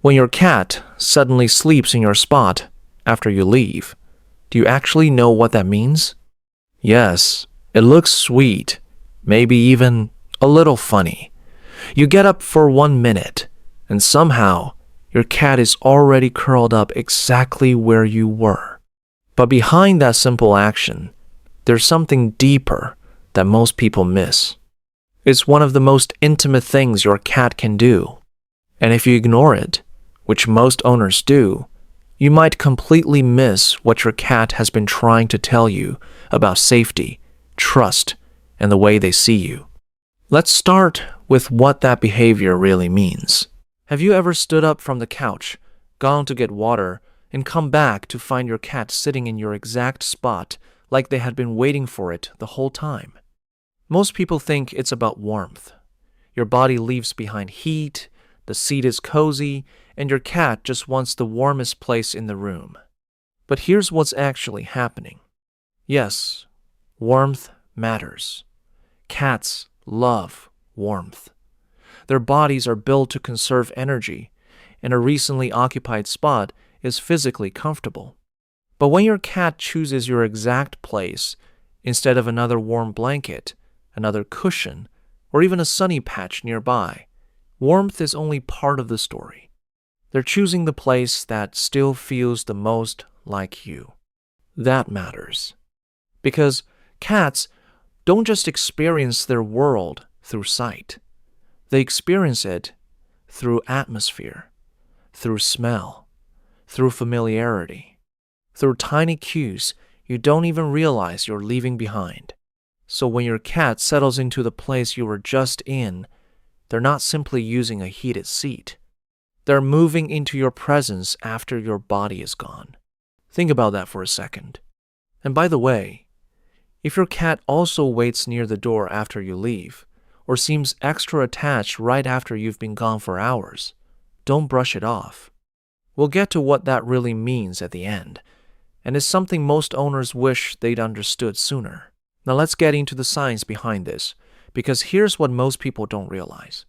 When your cat suddenly sleeps in your spot after you leave, do you actually know what that means? Yes, it looks sweet, maybe even a little funny. You get up for 1 minute, and somehow your cat is already curled up exactly where you were. But behind that simple action, there's something deeper that most people miss. It's one of the most intimate things your cat can do. And if you ignore it, which most owners do, you might completely miss what your cat has been trying to tell you about safety, trust, and the way they see you. Let's start with what that behavior really means. Have you ever stood up from the couch, gone to get water, and come back to find your cat sitting in your exact spot like they had been waiting for it the whole time? Most people think it's about warmth. Your body leaves behind heat, the seat is cozy, and your cat just wants the warmest place in the room. But here's what's actually happening. Yes, warmth matters. Cats love warmth. Their bodies are built to conserve energy, and a recently occupied spot is physically comfortable. But when your cat chooses your exact place instead of another warm blanket, another cushion, or even a sunny patch nearby, warmth is only part of the story. They're choosing the place that still feels the most like you. That matters. Because cats don't just experience their world through sight. They experience it through atmosphere, through smell, through familiarity, through tiny cues you don't even realize you're leaving behind. So when your cat settles into the place you were just in, they're not simply using a heated seat. They're moving into your presence after your body is gone. Think about that for a second. And by the way, if your cat also waits near the door after you leave, or seems extra attached right after you've been gone for hours, don't brush it off. We'll get to what that really means at the end, and it's something most owners wish they'd understood sooner. Now let's get into the science behind this, because here's what most people don't realize.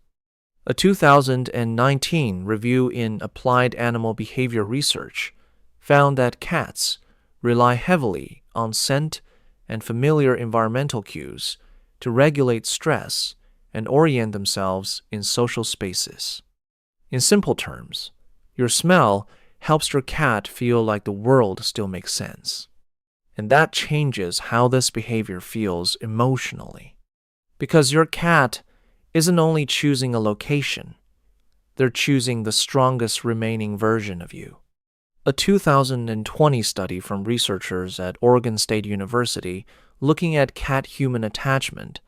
A 2019 review in Applied Animal Behavior Research found that cats rely heavily on scent and familiar environmental cues to regulate stress and orient themselves in social spaces. In simple terms, your smell helps your cat feel like the world still makes sense. And that changes how this behavior feels emotionally. Because your cat isn't only choosing a location, they're choosing the strongest remaining version of you. A 2020 study from researchers at Oregon State University looking at cat-human attachment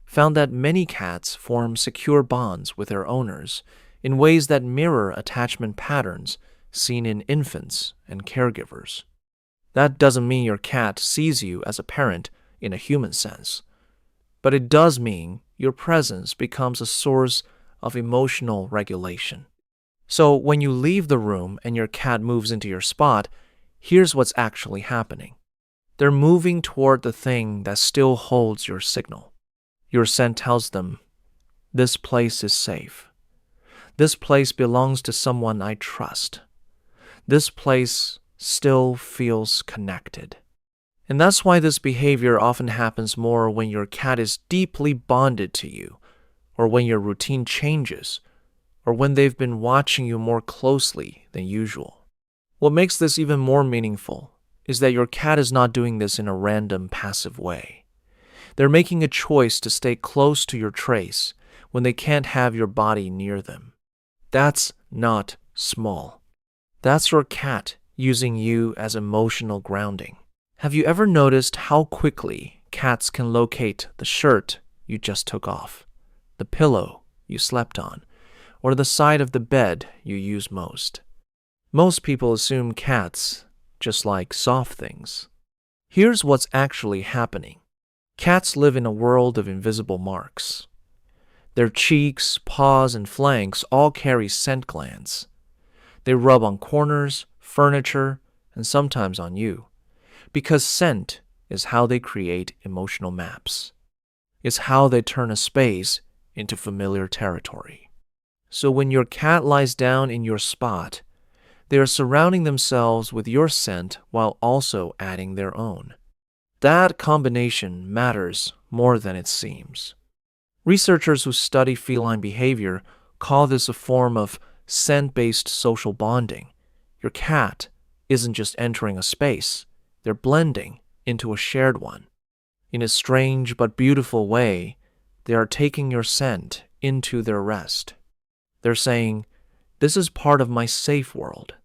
found that many cats form secure bonds with their owners in ways that mirror attachment patterns seen in infants and caregivers. That doesn't mean your cat sees you as a parent in a human sense, but it does mean your presence becomes a source of emotional regulation. So when you leave the room and your cat moves into your spot, here's what's actually happening. They're moving toward the thing that still holds your signal. Your scent tells them, this place is safe. This place belongs to someone I trust. This place still feels connected. And that's why this behavior often happens more when your cat is deeply bonded to you, or when your routine changes, or when they've been watching you more closely than usual. What makes this even more meaningful is that your cat is not doing this in a random, passive way. They're making a choice to stay close to your trace when they can't have your body near them. That's not small. That's your cat using you as emotional grounding. Have you ever noticed how quickly cats can locate the shirt you just took off, the pillow you slept on, or the side of the bed you use most? Most people assume cats just like soft things. Here's what's actually happening. Cats live in a world of invisible marks. Their cheeks, paws, and flanks all carry scent glands. They rub on corners, furniture, and sometimes on you, because scent is how they create emotional maps. It's how they turn a space into familiar territory. So when your cat lies down in your spot, they are surrounding themselves with your scent while also adding their own. That combination matters more than it seems. Researchers who study feline behavior call this a form of scent-based social bonding. Your cat isn't just entering a space, they're blending into a shared one. In a strange but beautiful way, they are taking your scent into their rest. They're saying, "This is part of my safe world."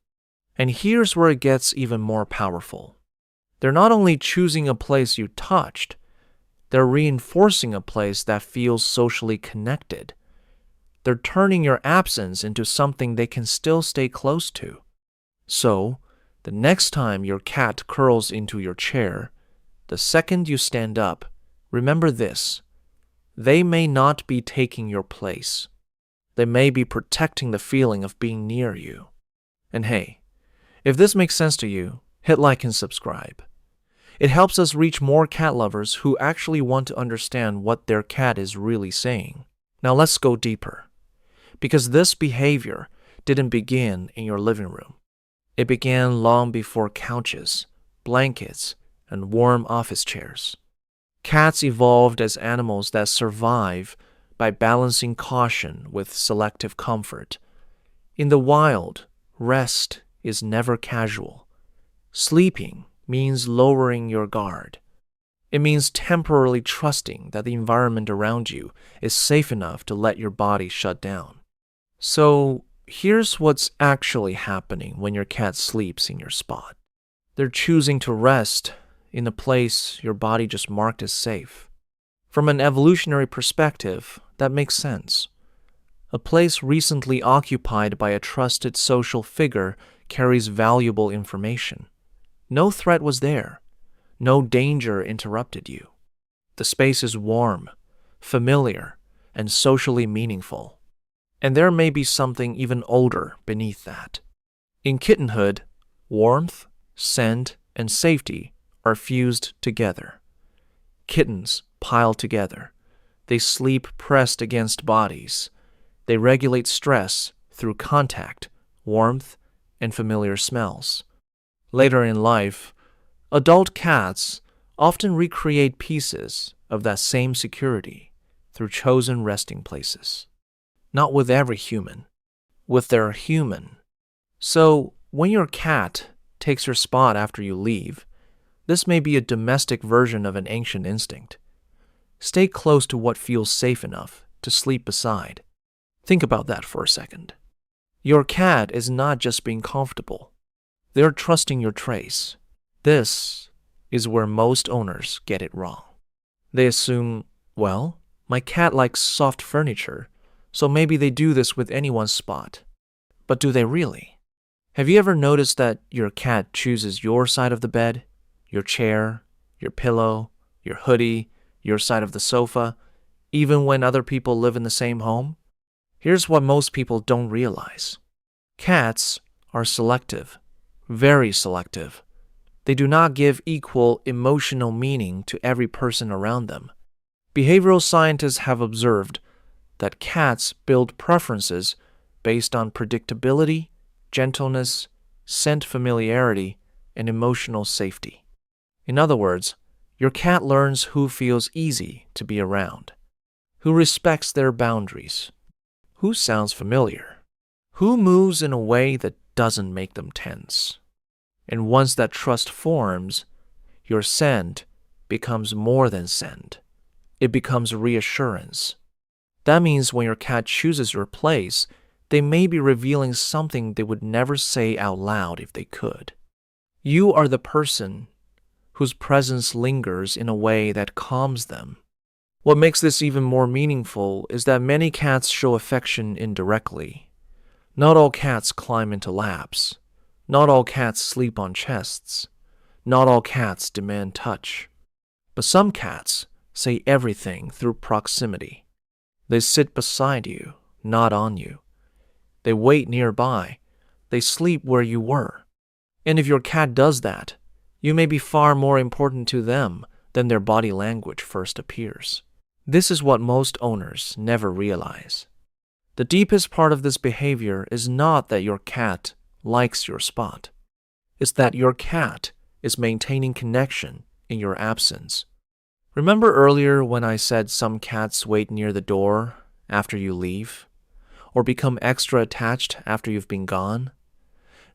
And here's where it gets even more powerful. They're not only choosing a place you touched, they're reinforcing a place that feels socially connected. They're turning your absence into something they can still stay close to. So, the next time your cat curls into your chair, the second you stand up, remember this: they may not be taking your place. They may be protecting the feeling of being near you. And hey, if this makes sense to you, hit like and subscribe. It helps us reach more cat lovers who actually want to understand what their cat is really saying. Now let's go deeper. Because this behavior didn't begin in your living room. It began long before couches, blankets, and warm office chairs. Cats evolved as animals that survive by balancing caution with selective comfort. In the wild, rest is never casual. Sleeping means lowering your guard. It means temporarily trusting that the environment around you is safe enough to let your body shut down. So, here's what's actually happening when your cat sleeps in your spot. They're choosing to rest in a place your body just marked as safe. From an evolutionary perspective, that makes sense. A place recently occupied by a trusted social figure carries valuable information. No threat was there. No danger interrupted you. The space is warm, familiar, and socially meaningful. And there may be something even older beneath that. In kittenhood, warmth, scent, and safety are fused together. Kittens pile together. They sleep pressed against bodies. They regulate stress through contact, warmth, and familiar smells. Later in life, adult cats often recreate pieces of that same security through chosen resting places. Not with every human, with their human. So, when your cat takes your spot after you leave, this may be a domestic version of an ancient instinct. Stay close to what feels safe enough to sleep beside. Think about that for a second. Your cat is not just being comfortable. They're trusting your trace. This is where most owners get it wrong. They assume, well, my cat likes soft furniture, so maybe they do this with anyone's spot. But do they really? Have you ever noticed that your cat chooses your side of the bed, your chair, your pillow, your hoodie, your side of the sofa, even when other people live in the same home? Here's what most people don't realize. Cats are selective, very selective. They do not give equal emotional meaning to every person around them. Behavioral scientists have observed that cats build preferences based on predictability, gentleness, scent familiarity, and emotional safety. In other words, your cat learns who feels easy to be around, who respects their boundaries, who sounds familiar, who moves in a way that doesn't make them tense. And once that trust forms, your scent becomes more than scent. It becomes reassurance. That means when your cat chooses your place, they may be revealing something they would never say out loud if they could. You are the person whose presence lingers in a way that calms them. What makes this even more meaningful is that many cats show affection indirectly. Not all cats climb into laps. Not all cats sleep on chests. Not all cats demand touch. But some cats say everything through proximity. They sit beside you, not on you. They wait nearby. They sleep where you were. And if your cat does that, you may be far more important to them than their body language first appears. This is what most owners never realize. The deepest part of this behavior is not that your cat likes your spot. It's that your cat is maintaining connection in your absence. Remember earlier when I said some cats wait near the door after you leave, or become extra attached after you've been gone?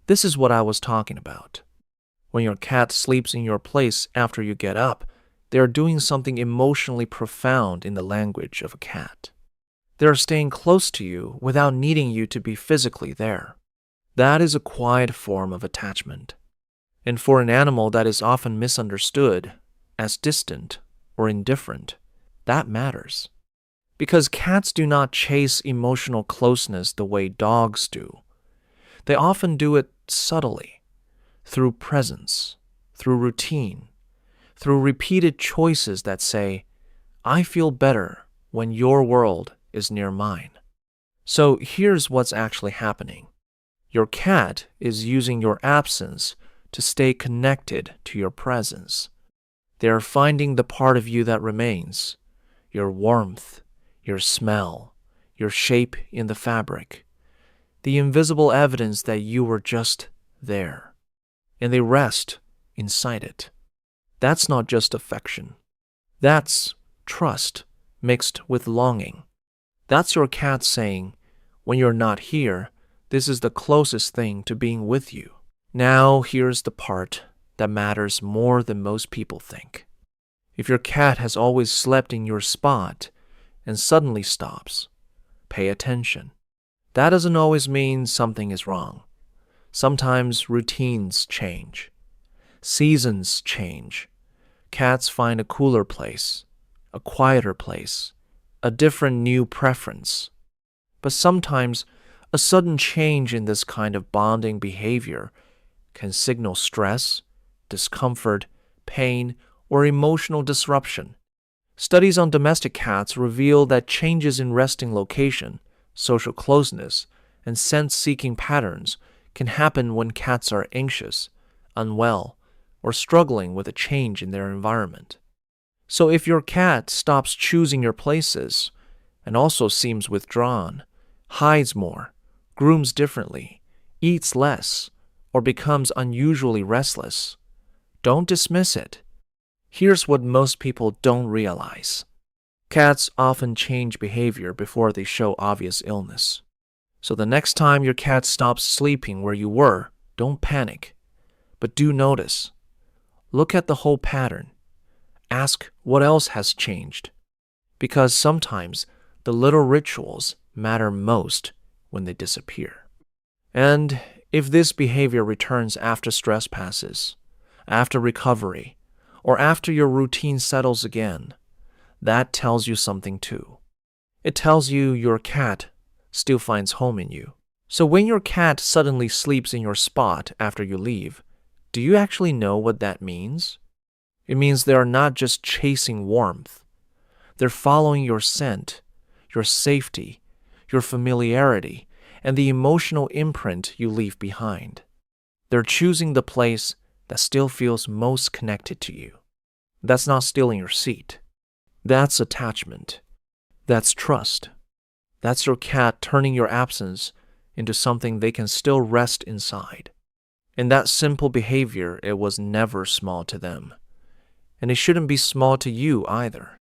This is what I was talking about. When your cat sleeps in your place after you get up, they are doing something emotionally profound in the language of a cat. They are staying close to you without needing you to be physically there. That is a quiet form of attachment. And for an animal that is often misunderstood as distant or indifferent, that matters. Because cats do not chase emotional closeness the way dogs do. They often do it subtly, through presence, through routine, through repeated choices that say, I feel better when your world is near mine. So here's what's actually happening. Your cat is using your absence to stay connected to your presence. They are finding the part of you that remains, your warmth, your smell, your shape in the fabric, the invisible evidence that you were just there. And they rest inside it. That's not just affection. That's trust mixed with longing. That's your cat saying, when you're not here, this is the closest thing to being with you. Now, here's the part that matters more than most people think. If your cat has always slept in your spot and suddenly stops, pay attention. That doesn't always mean something is wrong. Sometimes routines change. Seasons change. Cats find a cooler place, a quieter place, a different new preference. But sometimes a sudden change in this kind of bonding behavior can signal stress, discomfort, pain, or emotional disruption. Studies on domestic cats reveal that changes in resting location, social closeness, and scent-seeking patterns can happen when cats are anxious, unwell, or struggling with a change in their environment. So if your cat stops choosing your places and also seems withdrawn, hides more, grooms differently, eats less, or becomes unusually restless, don't dismiss it. Here's what most people don't realize. Cats often change behavior before they show obvious illness. So the next time your cat stops sleeping where you were, don't panic. But do notice. Look at the whole pattern. Ask what else has changed. Because sometimes the little rituals matter most when they disappear. And if this behavior returns after stress passes, after recovery, or after your routine settles again, that tells you something too. It tells you your cat still finds home in you. So when your cat suddenly sleeps in your spot after you leave, do you actually know what that means? It means they are not just chasing warmth. They're following your scent, your safety, your familiarity, and the emotional imprint you leave behind. They're choosing the place that still feels most connected to you. That's not stealing your seat. That's attachment. That's trust. That's your cat turning your absence into something they can still rest inside. In that simple behavior, it was never small to them. And it shouldn't be small to you either.